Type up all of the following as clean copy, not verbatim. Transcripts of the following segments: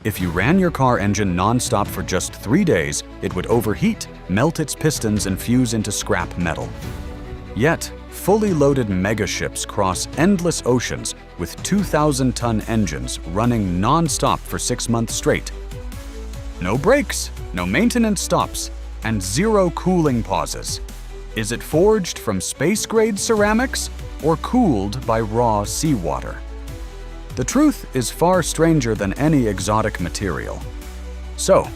If you ran your car engine non-stop for just 3 days, it would overheat, melt its pistons, and fuse into scrap metal. Yet, fully loaded megaships cross endless oceans with 2,000-ton engines running non-stop for 6 months straight. No brakes, no maintenance stops, and zero cooling pauses. Is it forged from space-grade ceramics or cooled by raw seawater? The truth is far stranger than any exotic material. So,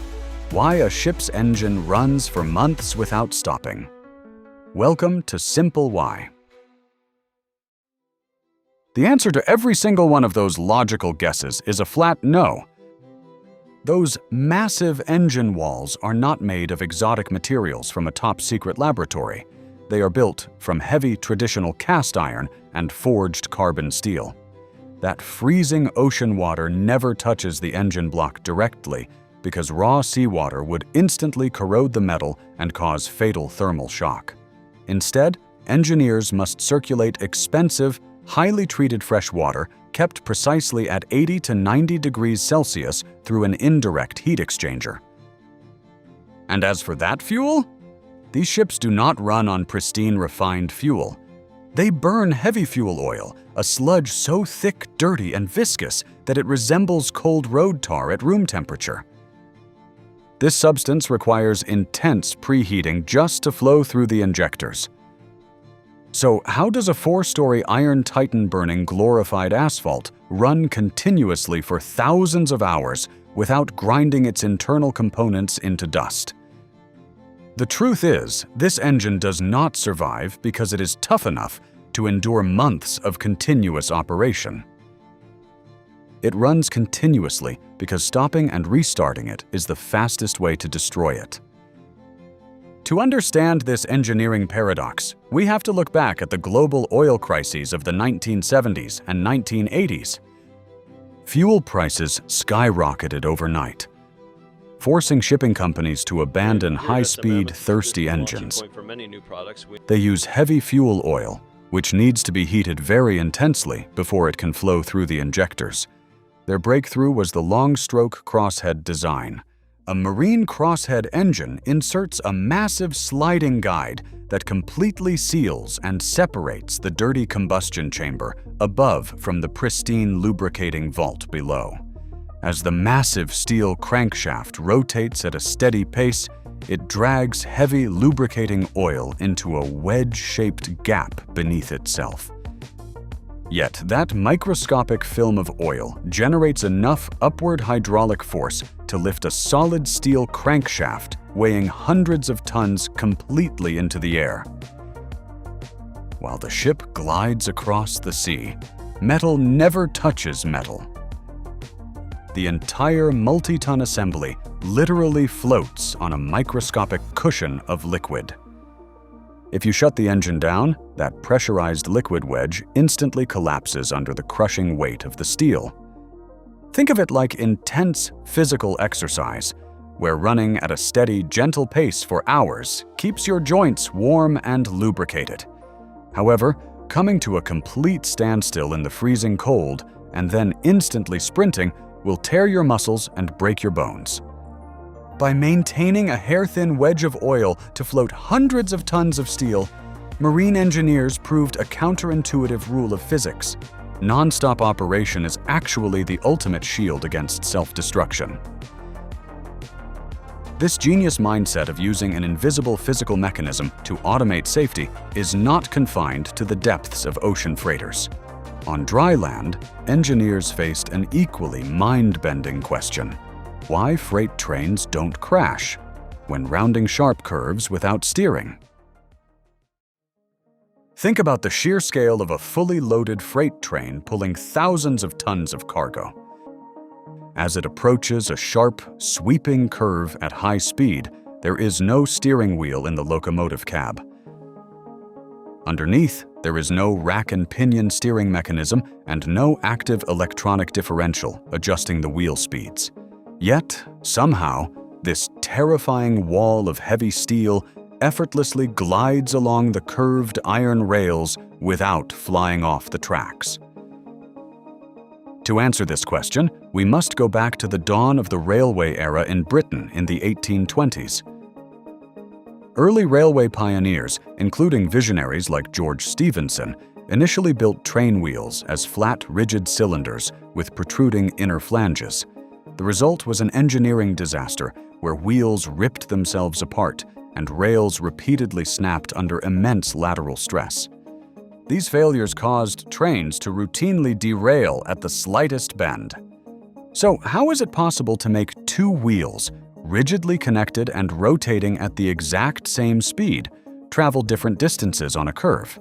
why a ship's engine runs for months without stopping? Welcome to Simple Why. The answer to every single one of those logical guesses is a flat no. Those massive engine walls are not made of exotic materials from a top-secret laboratory. They are built from heavy traditional cast iron and forged carbon steel. That freezing ocean water never touches the engine block directly because raw seawater would instantly corrode the metal and cause fatal thermal shock. Instead, engineers must circulate expensive, highly treated fresh water kept precisely at 80 to 90 degrees Celsius through an indirect heat exchanger. And as for that fuel? These ships do not run on pristine, refined fuel. They burn heavy fuel oil, a sludge so thick, dirty, and viscous that it resembles cold road tar at room temperature. This substance requires intense preheating just to flow through the injectors. So how does a 4-story Iron Titan burning glorified asphalt run continuously for thousands of hours without grinding its internal components into dust? The truth is, this engine does not survive because it is tough enough to endure months of continuous operation. It runs continuously because stopping and restarting it is the fastest way to destroy it. To understand this engineering paradox, we have to look back at the global oil crises of the 1970s and 1980s. Fuel prices skyrocketed overnight, forcing shipping companies to abandon high-speed, thirsty engines. They use heavy fuel oil, which needs to be heated very intensely before it can flow through the injectors. Their breakthrough was the long-stroke crosshead design. A marine crosshead engine inserts a massive sliding guide that completely seals and separates the dirty combustion chamber above from the pristine lubricating vault below. As the massive steel crankshaft rotates at a steady pace, it drags heavy lubricating oil into a wedge-shaped gap beneath itself. Yet that microscopic film of oil generates enough upward hydraulic force to lift a solid steel crankshaft weighing hundreds of tons completely into the air. While the ship glides across the sea, metal never touches metal. The entire multi-ton assembly literally floats on a microscopic cushion of liquid. If you shut the engine down, that pressurized liquid wedge instantly collapses under the crushing weight of the steel. Think of it like intense physical exercise, where running at a steady, gentle pace for hours keeps your joints warm and lubricated. However, coming to a complete standstill in the freezing cold and then instantly sprinting will tear your muscles and break your bones. By maintaining a hair-thin wedge of oil to float hundreds of tons of steel, marine engineers proved a counterintuitive rule of physics. Non-stop operation is actually the ultimate shield against self-destruction. This genius mindset of using an invisible physical mechanism to automate safety is not confined to the depths of ocean freighters. On dry land, engineers faced an equally mind-bending question: why freight trains don't crash when rounding sharp curves without steering? Think about the sheer scale of a fully loaded freight train pulling thousands of tons of cargo. As it approaches a sharp, sweeping curve at high speed, there is no steering wheel in the locomotive cab. Underneath, there is no rack and pinion steering mechanism and no active electronic differential adjusting the wheel speeds. Yet, somehow, this terrifying wall of heavy steel effortlessly glides along the curved iron rails without flying off the tracks. To answer this question, we must go back to the dawn of the railway era in Britain in the 1820s. Early railway pioneers, including visionaries like George Stephenson, initially built train wheels as flat, rigid cylinders with protruding inner flanges. The result was an engineering disaster where wheels ripped themselves apart and rails repeatedly snapped under immense lateral stress. These failures caused trains to routinely derail at the slightest bend. So, how is it possible to make two wheels, rigidly connected and rotating at the exact same speed, travel different distances on a curve?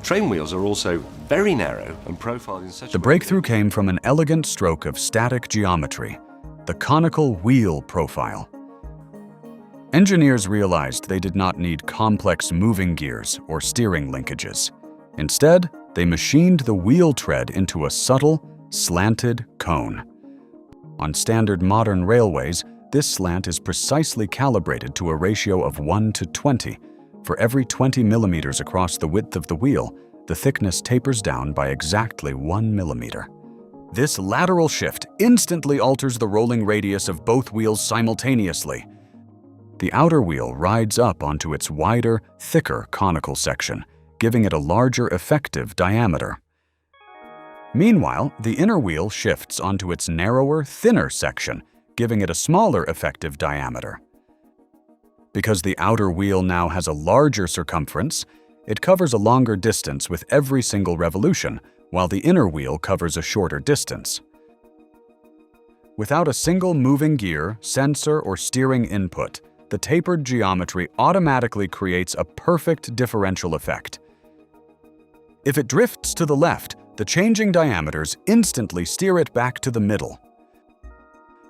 Train wheels are also very narrow and profiled in such a way. The breakthrough came from an elegant stroke of static geometry, the conical wheel profile. Engineers realized they did not need complex moving gears or steering linkages. Instead, they machined the wheel tread into a subtle, slanted cone. On standard modern railways, this slant is precisely calibrated to a ratio of 1:20. For every 20 millimeters across the width of the wheel, the thickness tapers down by exactly 1 millimeter. This lateral shift instantly alters the rolling radius of both wheels simultaneously. The outer wheel rides up onto its wider, thicker conical section, giving it a larger effective diameter. Meanwhile, the inner wheel shifts onto its narrower, thinner section, giving it a smaller effective diameter. Because the outer wheel now has a larger circumference, it covers a longer distance with every single revolution, while the inner wheel covers a shorter distance. Without a single moving gear, sensor, or steering input, the tapered geometry automatically creates a perfect differential effect. If it drifts to the left, the changing diameters instantly steer it back to the middle.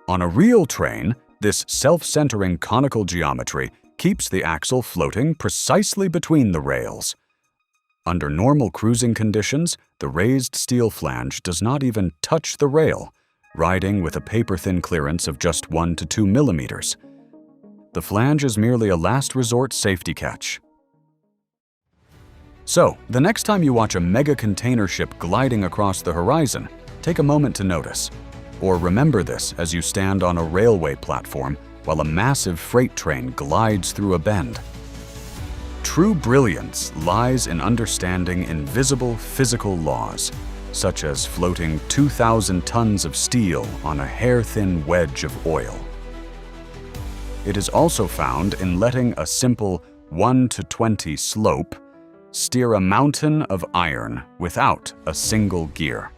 On a real train, this self-centering conical geometry keeps the axle floating precisely between the rails. Under normal cruising conditions, the raised steel flange does not even touch the rail, riding with a paper-thin clearance of just 1 to 2 millimeters. The flange is merely a last resort safety catch. So, the next time you watch a mega container ship gliding across the horizon, take a moment to notice. Or remember this as you stand on a railway platform while a massive freight train glides through a bend. True brilliance lies in understanding invisible physical laws, such as floating 2,000 tons of steel on a hair-thin wedge of oil. It is also found in letting a simple 1:20 slope steer a mountain of iron without a single gear.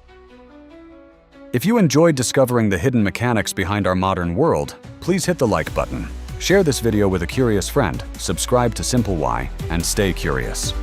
If you enjoyed discovering the hidden mechanics behind our modern world, please hit the like button, share this video with a curious friend, subscribe to Simple Why, and stay curious.